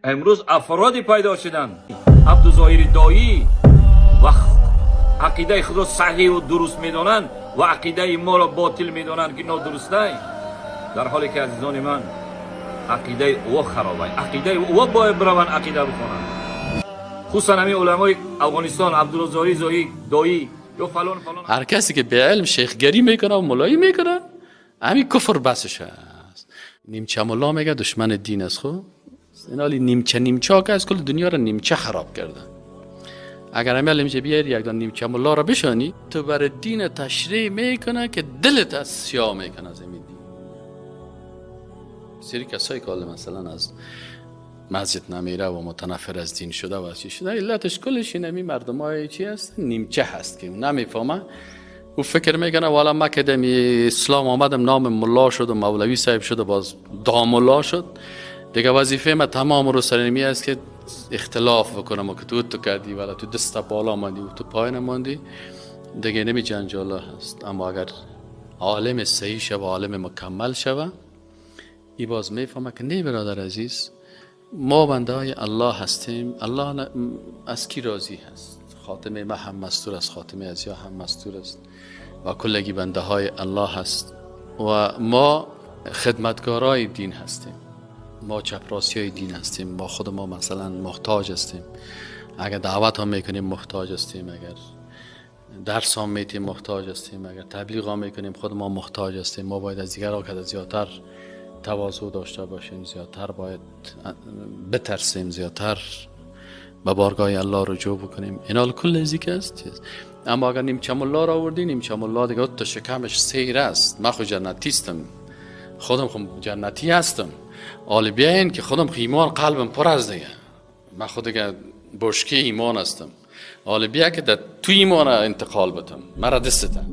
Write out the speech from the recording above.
امروز افرادی پیدا شدن عبدالظاهر دایی و عقیده خدا صحیح و درست میدونن و عقیده ما را باطل میدونن که نادرسته، در حالی که عزیزان من عقیده او خرابه. عقیده او باید بروند عقیده بخونن، خصوصا همین علمای افغانستان عبدالظاهر دایی یا فلان فلان. هر کسی که به علم شیخگری میکنه و ملایی میکنه همین کفر بسش هست. نیمچه ملا میگه دشمن دین است. خب این حالی نیمچه که از کل دنیا را نیمچه خراب کرده. اگر همه علمچه بیاری یک دان نیمچه ملا را بشانی، تو بر دین تشریح میکنه که دلت از سیاه میکنه از این دین. سری کسایی که مثلا از مسجد نمیره و متنفر از دین شده و چی شده، علتش کلش اینه می مردم های چی هست؟ نیمچه هست که نمیفهمه. او فکر میکنه والا ما که دمی اسلام آمدم نام ملا شد و مولوی صاحب شد و باز داملا شد، دیگه وظیفه ما تمام رو سرنمی است که اختلاف بکنم و که تو کردی ولی تو دست بالا ماندی و تو پایین ماندی، دیگه نمی جنجاله هست. اما اگر عالم صحیح شوه، عالم مکمل شوه، ای باز میفهمه که نه برادر عزیز، ما بنده های الله هستیم. الله از کی راضی هست؟ خاتمه ما هم مستور است، خاتمه از یا هم مستور است و کلگی بنده های الله هست و ما خدمتگارای دین هستیم، ما چپراسی های دین هستیم. ما خود ما مثلا محتاج هستیم، اگر دعوت هم میکنیم محتاج هستیم، اگر درس هم میتیم محتاج هستیم، اگر تبلیغ هم میکنیم خود ما محتاج هستیم. ما باید از دیگر که زیادتر تواضع داشته باشیم، زیادتر باید بترسیم، زیادتر به بارگاه الله رجوع بکنیم. اینال کل ازی که است. اما اگر نیمچه ملا را آوردی، نیمچه ملا دیگه تو شکمش سیر است. من خود جنتی هستم، خودم خود جنتی هستم، حال بیاین که خودم ایمان قلبم پر از دیگه، من خود دیگه بشکه ایمان هستم، حال بیا که در تو ایمان انتقال بتم، مرا دستم.